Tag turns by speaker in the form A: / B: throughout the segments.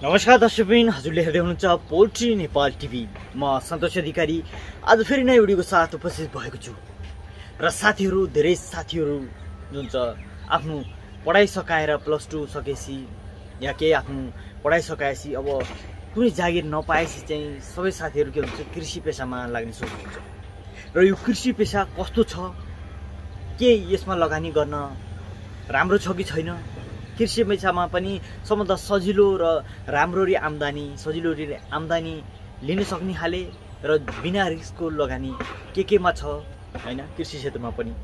A: नमस्कार दर्शकबिन, हजुरले हेर्दै हुनुहुन्छ पोल्ट्री नेपाल टिभी। म सन्तोष अधिकारी आज फेरि नयाँ भिडियोको साथ उपस्थित भएको छु। र धेरै साथीहरू जुन छ आफ्नो पढाइ सकाएर +2 सकेपछि या केही आफ्नो पढाइ सकाएपछि अब कुनै जागिर नपाएपछि चाहिँ सबै साथीहरू के हुन्छ, कृषि पेसामा लाग्ने सोच्नुहुन्छ। र यो कृषि पेसा कस्तो छ, के यसमा लगानी गर्न राम्रो छ कि छैन, कृषि पेसामा पनि सबभन्दा सजिलो र राम्ररी आम्दानी लिन सक्ने खाले र बिना रिस्कको लगानी केमा छ हैन कृषि क्षेत्रमा पनि।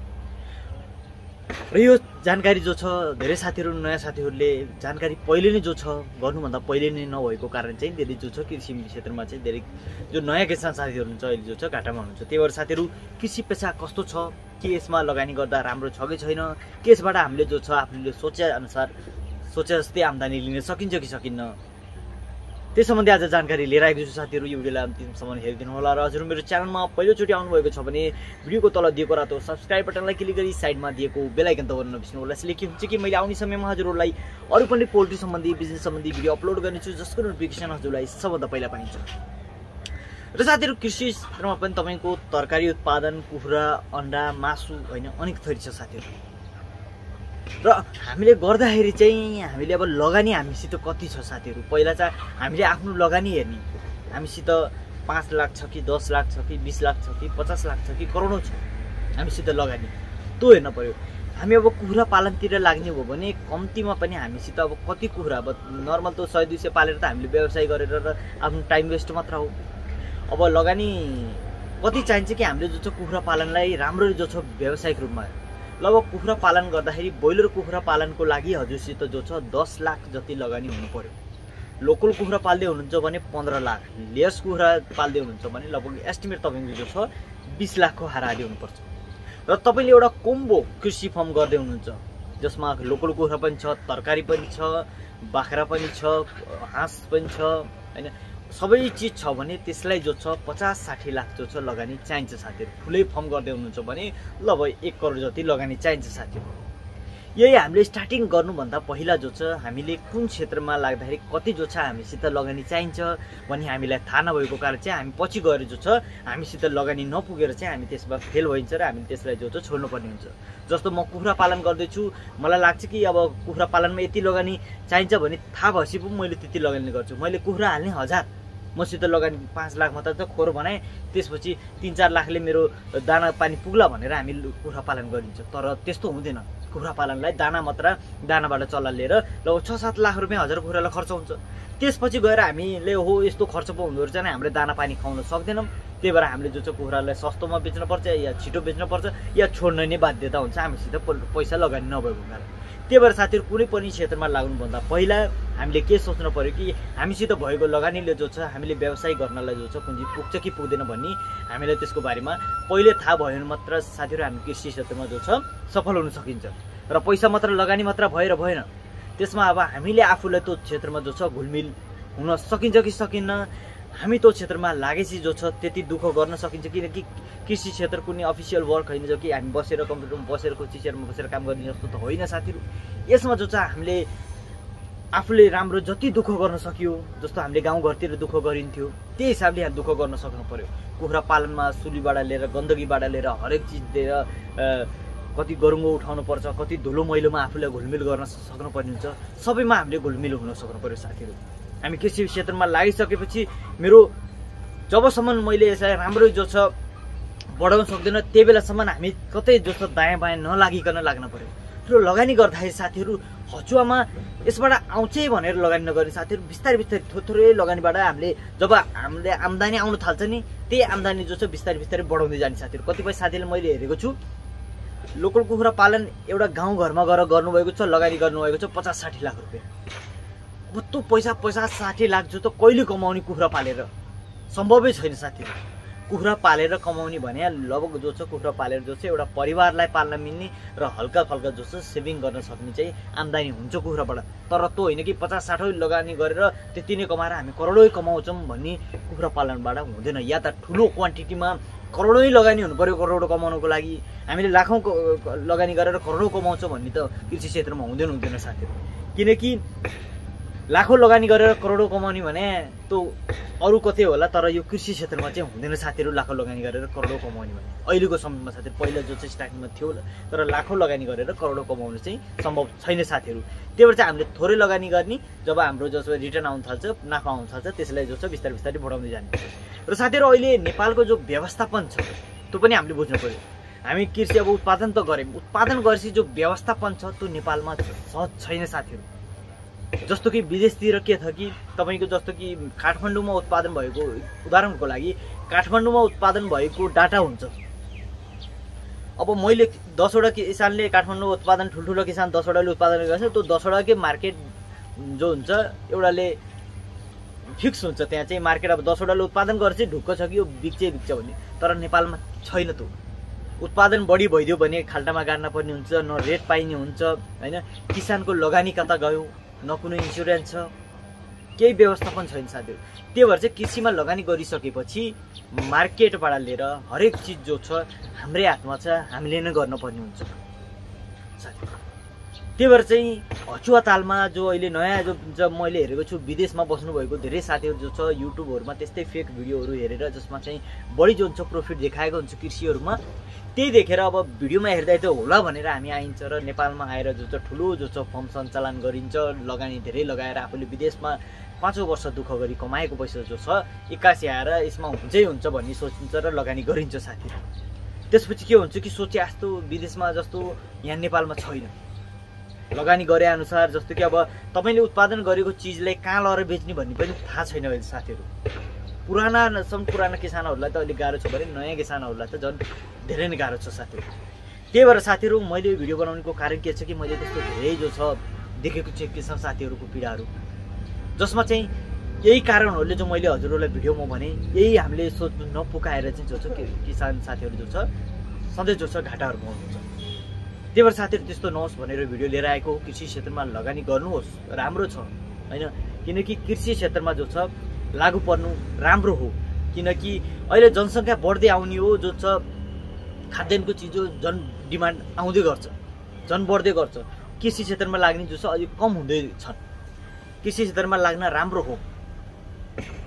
A: र यो जानकारी जो छ धेरै साथीहरू, नयाँ साथीहरूले जानकारी पहिले नै जो छ गर्नुभन्दा पहिले नै नभएको कारण चाहिँ धेरै जो छ कृषि क्षेत्रमा चाहिँ धेरै जो नयाँ किसान साथीहरू हुन्छ अहिले जो छ घाटामा हुनुहुन्छ। त्यही भएर साथीहरू कृषि पेसा कस्तो छ, के यसमा लगानी गर्दा राम्रो छ कि छैन, के यसबाट हामीले जो छ आफूले सोचे जस्तै आम्दानी लिन सकिन्छ कि सकिन्न, त्यस सम्बन्धी आज जानकारी लिएर आएको छु। साथीहरू यो भिडियोलाई अन्तिमसम्म हेरिदिनु होला। र हजुर मेरो च्यानलमा पहिलोचोटि आउनुभएको छ भने भिडियोको तल दिएको रातो सब्स्क्राइब बटनलाई क्लिक गरी साइडमा दिएको बेल आइकन दबाउन नबिर्सनु होला। यसले के हुन्छ कि मैले आउने समयमा हजुरहरूलाई अरू पनि पोल्ट्री सम्बन्धी बिजनेस सम्बन्धी भिडियो अपलोड गर्नेछु जसको नोटिफिकेसन हजुरलाई सबभन्दा पहिला पाइन्छ। र साथीहरू कृषि क्षेत्रमा पनि तपाईँको तरकारी उत्पादन, कुखुरा, अन्डा, मासु हैन अनेक थरी छ साथीहरू। र हामीले गर्दाखेरि चाहिँ हामीले अब लगानी हामीसित कति छ साथीहरू, पहिला चाहिँ हामीले आफ्नो लगानी हेर्ने, हामीसित 5 लाख छ कि 10 लाख छ कि 20 लाख छ कि 50 लाख छ कि करोडौँ छ हामीसित लगानी, त्यो हेर्न पर्यो। हामी अब कुखुरा पालनतिर लाग्ने हो भने कम्तीमा पनि हामीसित अब कति कुखुरा, अब नर्मल त 100-200 पालेर त हामीले व्यवसाय गरेर र आफ्नो टाइम वेस्ट मात्र हो। अब लगानी कति चाहिन्छ कि हामीले जो छ कुखुरा पालनलाई राम्ररी जो छ व्यावसायिक रूपमा लगभग कुखुरा पालन गर्दाखेरि ब्रोइलर कुखुरा पालनको लागि हजुरसित जो छ 10 लाख जति लगानी हुनु पर्यो। लोकल कुखुरा पाल्दै हुनुहुन्छ भने 15 लाख, लेयर्स कुखुरा पाल्दै हुनुहुन्छ भने लगभग एस्टिमेट तपाईँको जो छ 20 लाखको हाराहारी हुनुपर्छ। र तपाईँले एउटा कोम्बो कृषि फर्म गर्दै हुनुहुन्छ जसमा लोकल कुखुरा पनि छ, तरकारी पनि छ, बाख्रा पनि छ, हाँस पनि छ हैन, सबै चिज छ भने त्यसलाई जो छ 50-60 लाख जो छ लगानी चाहिन्छ साथीहरू। ठुलै फर्म गर्दै हुनुहुन्छ भने लगभग 1 करोड जति लगानी चाहिन्छ साथीहरू। यही हामीले स्टार्टिङ गर्नुभन्दा पहिला जो छ हामीले कुन क्षेत्रमा लाग्दाखेरि कति जो छ हामीसित लगानी चाहिन्छ भन्ने हामीलाई थाहा नभएको कारण चाहिँ हामी पछि गएर जो छ हामीसित लगानी नपुगेर चाहिँ हामी त्यसमा फेल भइन्छ र हामीले त्यसलाई जो छ छोड्नुपर्ने हुन्छ। जस्तो म कुखुरा पालन गर्दैछु, मलाई लाग्छ कि अब कुखुरा पालनमा यति लगानी चाहिन्छ भने थाहा भएपछि पनि मैले त्यति लगानी गर्छु। मैले कुखुरा हाल्ने 1000, मसित लगानी 5 लाख मात्र त खोर बनाएँ, त्यसपछि 3-4 लाखले मेरो दाना पानी पुग्ला भनेर हामी कुखुरा पालन गरिन्छ। तर त्यस्तो हुँदैन। कुखुरा पालनलाई दानाबाट चल्ला लिएर लगभग 6-7 लाख रुपियाँ 1000 कुखुरालाई खर्च हुन्छ। त्यसपछि गएर हामीले हो यस्तो खर्च पो हुँदो रहेछ नि, हामीले दाना पानी खुवाउन सक्दैनौँ। त्यही भएर हामीले जो छ कुखुरालाई सस्तोमा बेच्नुपर्छ या छिटो बेच्नुपर्छ या छोड्न नै बाध्यता हुन्छ हामीसित पैसा लगानी नभएको कारण। त्यही भएर साथीहरू कुनै पनि क्षेत्रमा लाग्नुभन्दा पहिला हामीले के सोच्नु पर्यो कि हामीसित भएको लगानीले जो छ हामीले व्यवसाय गर्नलाई जो छ पुँजी पुग्छ कि पुग्दैन भन्ने हामीलाई त्यसको बारेमा पहिले थाहा भयो भने मात्र साथीहरू हामी कृषि क्षेत्रमा जो छ सफल हुन सकिन्छ। र पैसा मात्र लगानी मात्र भएर भएन, त्यसमा अब हामीले आफूलाई त्यो क्षेत्रमा जो छ घुलमिल हुन सकिन्छ कि सकिन्न, हामी त्यो क्षेत्रमा लागेपछि जो छ त्यति दुःख गर्न सकिन्छ। किनकि कृषि क्षेत्र कुनै अफिसियल वर्क होइन जो कि हामी बसेर कम्प्युटरमा बसेर चेयरमा बसेर काम गर्ने जस्तो त होइन साथीहरू। यसमा जो छ हामीले आफूले राम्रो जति दुःख गर्न सकियो, जस्तो हामीले गाउँघरतिर दुःख गरिन्थ्यो त्यही हिसाबले यहाँ दुःख गर्न सक्नु पर्यो। कुखुरा पालनमा सुलीबाट लिएर गन्दगीबाट लिएर हरेक चिज दिएर कति गरुङ्गो उठाउनु पर्छ, कति धुलो मैलोमा आफूलाई घुलमिल गर्न सक्नुपर्ने हुन्छ। सबैमा हामीले घुलमिल हुन सक्नु पर्यो साथीहरू। हामी कृषि क्षेत्रमा लागिसकेपछि मेरो जबसम्म मैले यसलाई राम्रो जो छ बढाउन सक्दैन त्यही बेलासम्म हामी कतै जो छ दायाँ बायाँ नलागिकन लाग्न पर्यो। र लगानी गर्दाखेरि साथीहरू हचुवामा यसबाट आउँछै भनेर लगानी नगर्ने साथीहरू, बिस्तारै थोरै लगानीबाट जब हामीले आम्दानी आउन थाल्छ नि त्यही आम्दानी जो छ बिस्तारै बढाउँदै जाने साथीहरू। कतिपय साथीले मैले हेरेको छु लोकल कुखुरा पालन एउटा गाउँघरमा गएर गर्नुभएको छ, लगानी गर्नुभएको छ 50-60 लाख रुपियाँ। अब त्यो पैसा 50-60 लाख जो त कहिले कमाउने कुखुरा पालेर सम्भवै छैन साथीहरू। कुखुरा पालेर कमाउने भने लगभग जो छ कुखुरा पालेर जो छ एउटा परिवारलाई पाल्न मिल्ने र हल्का फल्का जो छ सेभिङ गर्न सक्ने चाहिँ आम्दानी हुन्छ कुखुराबाट। तर त्यो होइन कि 50-60 लगानी गरेर त्यति नै कमाएर हामी करोडै कमाउँछौँ भन्ने कुखुरा पालनबाट हुँदैन। या त ठुलो क्वान्टिटीमा करोडै लगानी हुनु पर्यो करोड कमाउनको लागि, हामीले लाखौँ लगानी गरेर करोडौँ कमाउँछौँ भन्ने त कृषि क्षेत्रमा हुँदैन साथीहरू। किनकि लाखौं लगानी गरेर करोडौं कमाउने भने त्यो अरू कतै होला, तर यो कृषि क्षेत्रमा चाहिँ हुँदैन साथीहरू। लाखौं लगानी गरेर करोडौं कमाउने भने अहिलेको समयमा साथीहरू, पहिला जो चाहिँ स्टार्टिङमा थियो, तर लाखौं लगानी गरेर करोडौं कमाउनु चाहिँ सम्भव छैन साथीहरू। त्यही भएर चाहिँ हामीले थोरै लगानी गर्ने, जब हाम्रो जसो रिटर्न आउन थाल्छ, नाफा आउन थाल्छ, त्यसलाई जो छ बिस्तारै बिस्तारै बढाउँदै जाने। र साथीहरू अहिले नेपालको जो व्यवस्थापन छ त्यो पनि हामीले बुझ्नु पर्यो। हामी कृषि अब उत्पादन त गऱ्यौँ, उत्पादन गरेपछि जो व्यवस्थापन छ त्यो नेपालमा सहज छैन साथीहरू। जस्तो कि विदेशतिर के छ कि तपाईँको जस्तो कि काठमाडौँमा उत्पादन भएको, उदाहरणको लागि काठमाडौँमा उत्पादन भएको डाटा हुन्छ। अब मैले 10 वटा किसानले काठमाडौँमा उत्पादन, ठुल्ठुलो किसान 10 वटाले उत्पादन गर्छ, त्यो 10 वटाकै मार्केट जो हुन्छ एउटाले फिक्स हुन्छ। त्यहाँ चाहिँ मार्केट अब 10 वटाले उत्पादन गर्छ, ढुक्क छ कि यो बिक्छ भन्ने। तर नेपालमा छैन। त्यो उत्पादन बढी भइदियो भने खाल्टामा गाड्न पर्ने हुन्छ, न रेट पाइने हुन्छ हैन। किसानको लगानी कता गयो, न कुनै इन्स्योरेन्स छ, केही व्यवस्थापन छैन साथीहरू। त्यही भएर चाहिँ कृषिमा लगानी गरिसकेपछि मार्केटबाट लिएर हरेक चिज जो छ हाम्रै हातमा छ, हामीले नै गर्नुपर्ने हुन्छ साथीहरू। त्यही भएर चाहिँ हचुवा तालमा जो अहिले नयाँ जो मैले हेरेको छु, विदेशमा बस्नुभएको धेरै साथीहरू जो छ युट्युबहरूमा त्यस्तै फेक भिडियोहरू हेरेर जसमा चाहिँ बढी जो हुन्छ प्रफिट देखाएको हुन्छ कृषिहरूमा, त्यही देखेर अब भिडियोमा हेर्दै त होला भनेर हामी आइन्छ र नेपालमा आएर जो छ ठुलो जो छ फर्म सञ्चालन गरिन्छ, लगानी धेरै लगाएर आफूले विदेशमा 5 वर्ष दुःख गरी कमाएको पैसा जो छ 81 आएर यसमा हुन्छै हुन्छ भन्ने सोचिन्छ र लगानी गरिन्छ साथीहरू। त्यसपछि के हुन्छ कि सोचे जस्तो विदेशमा जस्तो यहाँ नेपालमा छैन। लगानी गरे अनुसार जस्तो कि अब तपाईँले उत्पादन गरेको चिजलाई कहाँ लगेर बेच्ने भन्ने पनि थाहा छैन अहिले साथीहरू। पुराना किसानहरूलाई त अहिले गाह्रो छ भने नयाँ किसानहरूलाई त झन् धेरै नै गाह्रो छ साथीहरू। त्यही भएर साथीहरू मैले भिडियो बनाउनुको कारण के छ कि मैले त्यस्तो धेरै जो छ देखेको छु किसान साथीहरूको पीडाहरू, जसमा चाहिँ यही कारणहरूले जो मैले हजुरहरूलाई भिडियोमा भने, यही हामीले सोच नपुकाएर चाहिँ जो छ किसान साथीहरू जो छ सधैँ जो छ घाटाहरूमा हुनुहुन्छ। त्यही भएर साथीहरू त्यस्तो नहोस् भनेर भिडियो लिएर आएको। कृषि क्षेत्रमा लगानी गर्नुहोस्, राम्रो छ हैन, किनकि कृषि क्षेत्रमा जो छ लागु पर्नु राम्रो हो। किनकि अहिले जनसङ्ख्या बढ्दै आउने हो, जो छ खाद्यान्नको चिज हो झन् डिमान्ड आउँदै गर्छ, झन् बढ्दै गर्छ। कृषि क्षेत्रमा लाग्ने जो छ अलिक कम हुँदै छन्। कृषि क्षेत्रमा लाग्न राम्रो हो।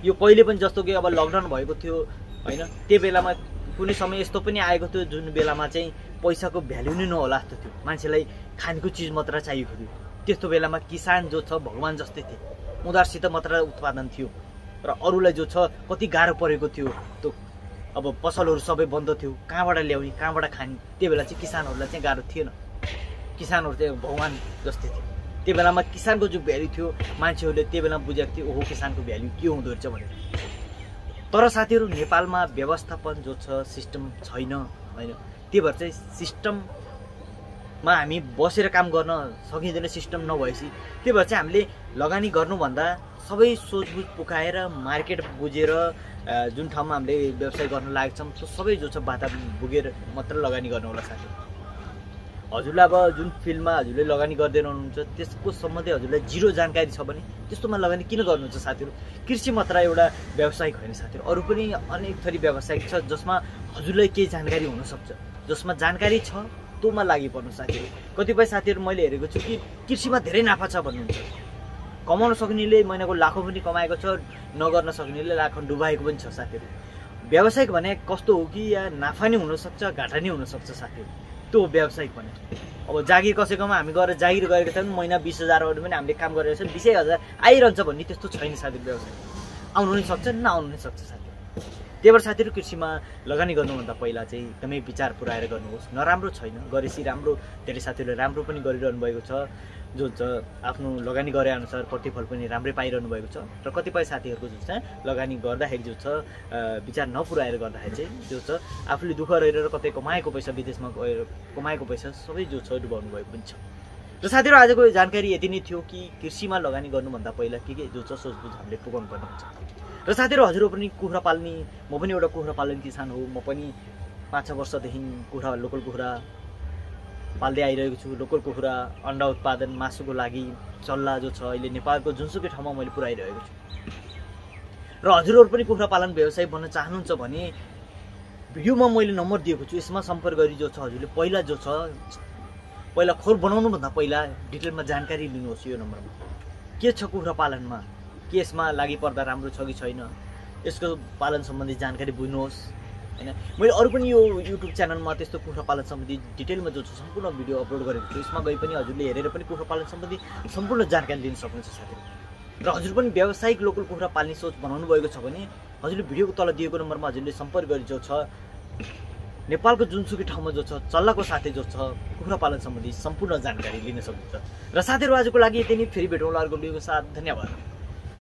A: यो पहिले पनि जस्तो कि अब लकडाउन भएको थियो हैन, त्यो बेलामा कुनै समय यस्तो पनि आएको थियो जुन बेलामा चाहिँ पैसाको भ्याल्यु नै नहोला जस्तो थियो, मान्छेलाई खानेको चिज मात्र चाहिएको थियो। त्यस्तो बेलामा किसान जो छ भगवान जस्तै थिए, उनीहरूसित मात्र उत्पादन थियो र अरूलाई जो छ कति गाह्रो परेको थियो। त्यो अब पसलहरू सबै बन्द थियो, कहाँबाट ल्याउने, कहाँबाट खाने। त्यो बेला चाहिँ किसानहरूलाई चाहिँ गाह्रो थिएन, किसानहरू चाहिँ भगवान जस्तै थियो। त्यो बेलामा किसानको जो भ्याल्यु थियो मान्छेहरूले त्यो बेला बुझेको थियो, ओहो किसानको भ्याल्यु के हुँदो रहेछ भनेर। तर साथीहरू नेपालमा व्यवस्थापन जो छ सिस्टम छैन हैन। त्यही भएर चाहिँ सिस्टममा हामी बसेर काम गर्न सकिँदैन सिस्टम नभएपछि। त्यही भएर चाहिँ हामीले लगानी गर्नुभन्दा सबै सोचबुझ पुकाएर मार्केट बुझेर जुन ठाउँमा हामीले व्यवसाय गर्न लागेको छौँ त्यो सबै जो छ बाटा पुगेर मात्र लगानी गर्नु होला साथीहरू। हजुरलाई अब जुन फिल्डमा हजुरले लगानी गर्दै रहनुहुन्छ त्यसको सम्बन्धी हजुरलाई जिरो जानकारी छ भने त्यस्तोमा लगानी किन गर्नुहुन्छ साथीहरू। कृषि मात्र एउटा व्यावसायिक होइन साथीहरू, अरू पनि अनेक थरी व्यावसायिक छ जसमा हजुरलाई केही जानकारी हुनसक्छ। जसमा जानकारी छ त्योमा लागि पर्नु साथीहरू। कतिपय साथीहरू मैले हेरेको छु कि कृषिमा धेरै नाफा छ भन्नुहुन्छ, कमाउन सक्नेले महिनाको लाखौँ पनि कमाएको छ, नगर्न सक्नेले लाखौँ डुबाएको पनि छ साथीहरू। व्यावसायिक भने कस्तो हो कि या नाफा नै हुनसक्छ, घाटा नै हुनसक्छ साथीहरू, त्यो हो व्यावसायिक भने। अब जागिर कसैकोमा हामी गएर जागिर गरेको छ भने महिना 20,000 पनि हामीले काम गरेर 20,000 आइरहन्छ भन्ने त्यस्तो छैन साथीहरू। व्यवसाय आउनु नै सक्छ, नआउनु नै सक्छ साथीहरू। त्यही भएर साथीहरू कृषिमा लगानी गर्नुभन्दा पहिला चाहिँ एकदमै विचार पुऱ्याएर गर्नुहोस्। नराम्रो छैन, गरेपछि राम्रो। धेरै साथीहरूले राम्रो पनि गरिरहनु भएको छ, जो छ आफ्नो लगानी गरे अनुसार प्रतिफल पनि राम्रै पाइरहनु भएको छ। र कतिपय साथीहरूको जो छ लगानी गर्दाखेरि जो छ विचार नपुऱ्याएर गर्दाखेरि चाहिँ जो छ आफूले दुःख गरेर कतै कमाएको पैसा, विदेशमा गएर कमाएको पैसा सबै जो छ डुबाउनु भएको पनि छ। र साथीहरू आजको जानकारी यति नै थियो कि कृषिमा लगानी गर्नुभन्दा पहिला के जो छ सोचबुझ हामीले पुगाउनु पर्ने हुन्छ। र साथीहरू हजुरहरू पनि कुखुरा पाल्ने, म पनि एउटा कुखुरा पाल्ने किसान हो। म पनि 5-6 वर्षदेखि लोकल कुखुरा पाल्दै आइरहेको छु। लोकल कुखुरा अन्डा उत्पादन, मासुको लागि चल्ला जो छ अहिले नेपालको जुनसुकै ठाउँमा मैले पुऱ्याइरहेको छु। र हजुरहरू पनि कुखुरा पालन व्यवसाय बन्न चाहनुहुन्छ भने भिडियोमा मैले नम्बर दिएको छु, यसमा सम्पर्क गरी जो छ हजुरले पहिला जो छ खोर बनाउनुभन्दा पहिला डिटेलमा जानकारी लिनुहोस् यो नम्बरमा। के छ कुखुरा पालनमा, के यसमा लागि पर्दा राम्रो छ कि छैन, यसको पालन सम्बन्धी जानकारी बुझ्नुहोस् हैन। मैले अरू पनि यो युट्युब च्यानलमा त्यस्तो कुखुरा पालन सम्बन्धी डिटेलमा जो छ सम्पूर्ण भिडियो अपलोड गरेको छु। यसमा गए पनि हजुरले हेरेर पनि कुखुरा पालन सम्बन्धी सम्पूर्ण जानकारी लिन सक्नुहुन्छ साथीहरु। र हजुर पनि व्यावसायिक लोकल कुखुरा पाल्ने सोच बनाउनु भएको छ भने हजुरले भिडियोको तल दिएको नम्बरमा हजुरले सम्पर्क गरी जो छ नेपालको जुनसुकै ठाउँमा जो छ चल्लाको साथै जो छ कुखुरा पालन सम्बन्धी सम्पूर्ण जानकारी लिन सक्नुहुन्छ। र साथीहरु आजको लागि यति नै, फेरि भेटौँला अर्को भिडियोको साथ। धन्यवाद।